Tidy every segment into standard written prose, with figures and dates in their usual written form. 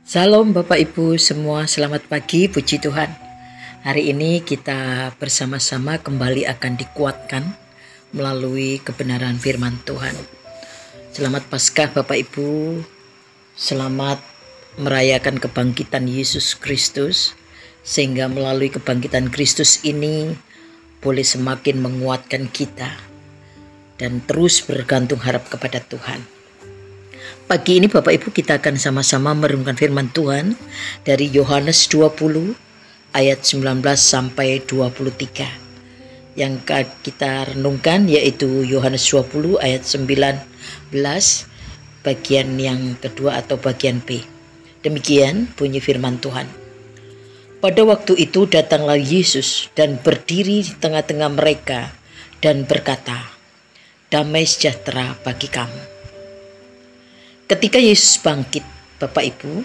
Salam Bapak Ibu semua, selamat pagi, puji Tuhan. Hari ini kita bersama-sama kembali akan dikuatkan melalui kebenaran firman Tuhan. Selamat Paskah Bapak Ibu, selamat merayakan kebangkitan Yesus Kristus, sehingga melalui kebangkitan Kristus ini boleh semakin menguatkan kita dan terus bergantung harap kepada Tuhan. Pagi ini Bapak Ibu kita akan sama-sama merenungkan firman Tuhan dari Yohanes 20 ayat 19 sampai 23. Yang kita renungkan yaitu Yohanes 20 ayat 19 bagian yang kedua atau bagian B. Demikian bunyi firman Tuhan. Pada waktu itu datanglah Yesus dan berdiri di tengah-tengah mereka dan berkata, "Damai sejahtera bagi kamu." Ketika Yesus bangkit, Bapak Ibu,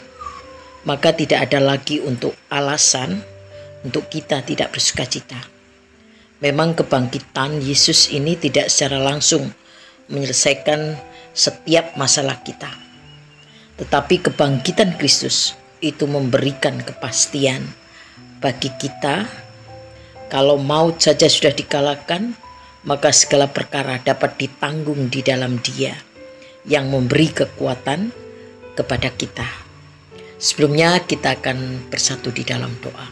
maka tidak ada lagi untuk alasan untuk kita tidak bersukacita. Memang kebangkitan Yesus ini tidak secara langsung menyelesaikan setiap masalah kita. Tetapi kebangkitan Kristus itu memberikan kepastian bagi kita. Kalau maut saja sudah dikalahkan, maka segala perkara dapat ditanggung di dalam Dia yang memberi kekuatan kepada kita. Sebelumnya kita akan bersatu di dalam doa.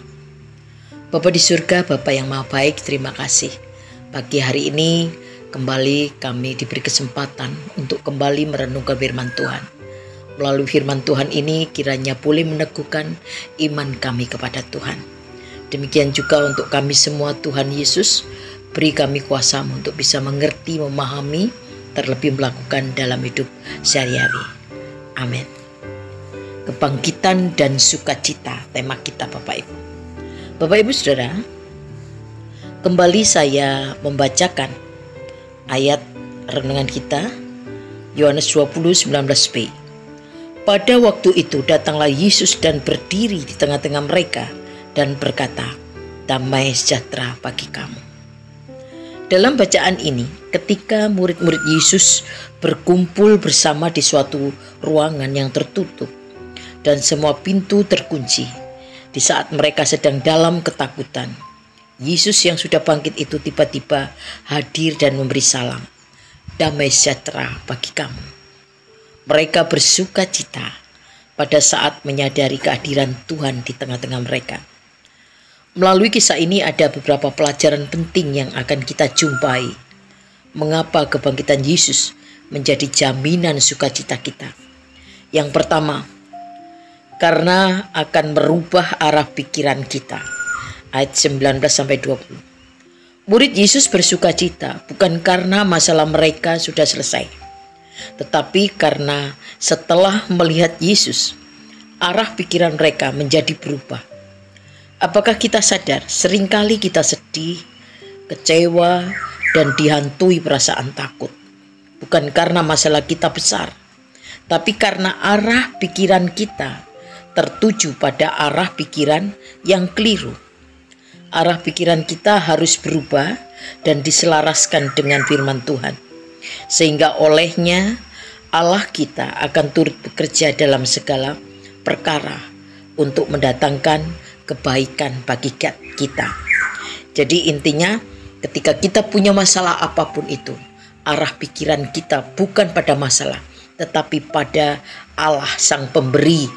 Bapa di surga, Bapa yang maha baik, terima kasih. Pagi hari ini kembali kami diberi kesempatan untuk kembali merenungkan firman Tuhan. Melalui firman Tuhan ini kiranya boleh meneguhkan iman kami kepada Tuhan. Demikian juga untuk kami semua, Tuhan Yesus, beri kami kuasa-Mu untuk bisa mengerti, memahami, terlebih melakukan dalam hidup sehari-hari. Amin. Kebangkitan dan sukacita, tema kita Bapak Ibu. Bapak Ibu Saudara, kembali saya membacakan ayat renungan kita, Yohanes 20, 19b. Pada waktu itu datanglah Yesus dan berdiri di tengah-tengah mereka dan berkata, "Damai sejahtera bagi kamu." Dalam bacaan ini, ketika murid-murid Yesus berkumpul bersama di suatu ruangan yang tertutup dan semua pintu terkunci, di saat mereka sedang dalam ketakutan, Yesus yang sudah bangkit itu tiba-tiba hadir dan memberi salam, "Damai sejahtera bagi kamu." Mereka bersuka cita pada saat menyadari kehadiran Tuhan di tengah-tengah mereka. Melalui kisah ini ada beberapa pelajaran penting yang akan kita jumpai. Mengapa kebangkitan Yesus menjadi jaminan sukacita kita? Yang pertama, karena akan merubah arah pikiran kita. Ayat 19-20. Murid Yesus bersukacita bukan karena masalah mereka sudah selesai, tetapi karena setelah melihat Yesus, arah pikiran mereka menjadi berubah. Apakah kita sadar seringkali kita sedih, kecewa, dan dihantui perasaan takut? Bukan karena masalah kita besar, tapi karena arah pikiran kita tertuju pada arah pikiran yang keliru. Arah pikiran kita harus berubah dan diselaraskan dengan firman Tuhan, sehingga olehnya Allah kita akan turut bekerja dalam segala perkara untuk mendatangkan kebaikan bagi kita. Jadi intinya ketika kita punya masalah apapun itu, arah pikiran kita bukan pada masalah, tetapi pada Allah sang pemberi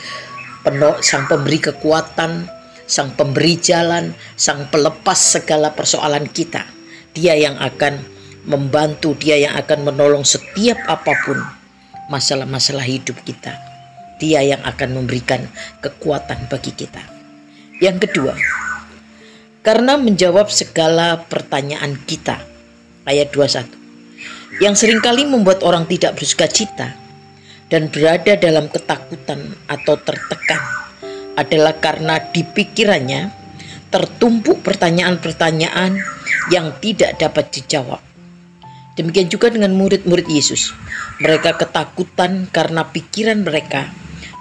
kekuatan, sang pemberi jalan, sang pelepas segala persoalan kita. Dia yang akan membantu, dia yang akan menolong setiap apapun masalah-masalah hidup kita. Dia yang akan memberikan kekuatan bagi kita. Yang kedua, karena menjawab segala pertanyaan kita. Ayat 21. Yang seringkali membuat orang tidak bersukacita dan berada dalam ketakutan atau tertekan adalah karena di pikirannya tertumpuk pertanyaan-pertanyaan yang tidak dapat dijawab. Demikian juga dengan murid-murid Yesus. Mereka ketakutan karena pikiran mereka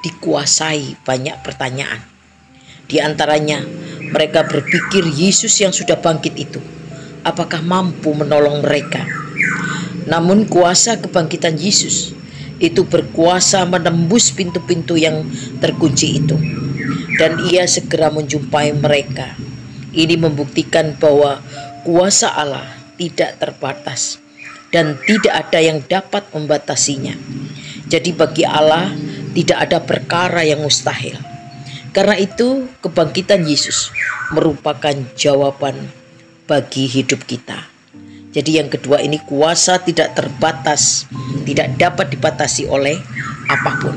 dikuasai banyak pertanyaan. Di antaranya, mereka berpikir Yesus yang sudah bangkit itu, apakah mampu menolong mereka? Namun kuasa kebangkitan Yesus itu berkuasa menembus pintu-pintu yang terkunci itu. Dan ia segera menjumpai mereka. Ini membuktikan bahwa kuasa Allah tidak terbatas dan tidak ada yang dapat membatasinya. Jadi bagi Allah tidak ada perkara yang mustahil. Karena itu kebangkitan Yesus merupakan jawaban bagi hidup kita. Jadi yang kedua ini, kuasa tidak terbatas, tidak dapat dibatasi oleh apapun.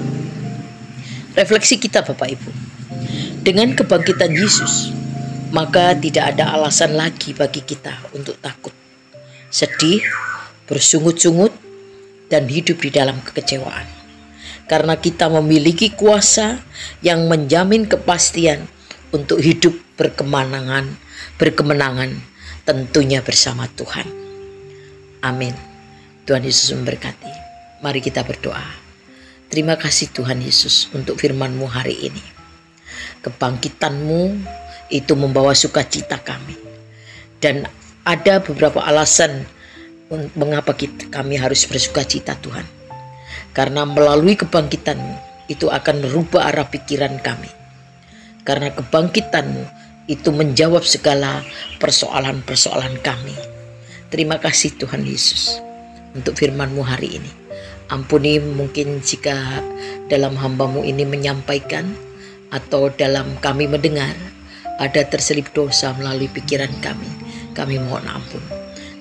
Refleksi kita Bapak Ibu. Dengan kebangkitan Yesus, maka tidak ada alasan lagi bagi kita untuk takut, sedih, bersungut-sungut, dan hidup di dalam kekecewaan. Karena kita memiliki kuasa yang menjamin kepastian untuk hidup berkemenangan tentunya bersama Tuhan. Amin. Tuhan Yesus memberkati. Mari kita berdoa. Terima kasih Tuhan Yesus untuk firman-Mu hari ini. Kebangkitan-Mu itu membawa sukacita kami. Dan ada beberapa alasan mengapa kami harus bersukacita Tuhan. Karena melalui kebangkitan-Mu itu akan merubah arah pikiran kami. Karena kebangkitan-Mu itu menjawab segala persoalan-persoalan kami. Terima kasih Tuhan Yesus untuk firman-Mu hari ini. Ampuni mungkin jika dalam hamba-Mu ini menyampaikan atau dalam kami mendengar ada terselip dosa melalui pikiran kami. Kami mohon ampun.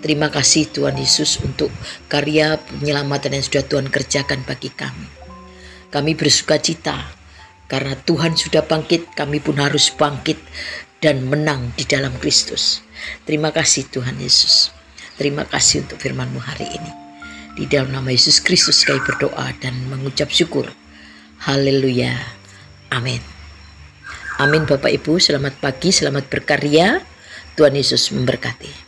Terima kasih Tuhan Yesus untuk karya penyelamatan yang sudah Tuhan kerjakan bagi kami. Kami bersukacita karena Tuhan sudah bangkit, kami pun harus bangkit dan menang di dalam Kristus. Terima kasih Tuhan Yesus. Terima kasih untuk firman-Mu hari ini. Di dalam nama Yesus Kristus kami berdoa dan mengucap syukur. Haleluya. Amin. Amin Bapak Ibu, selamat pagi, selamat berkarya. Tuhan Yesus memberkati.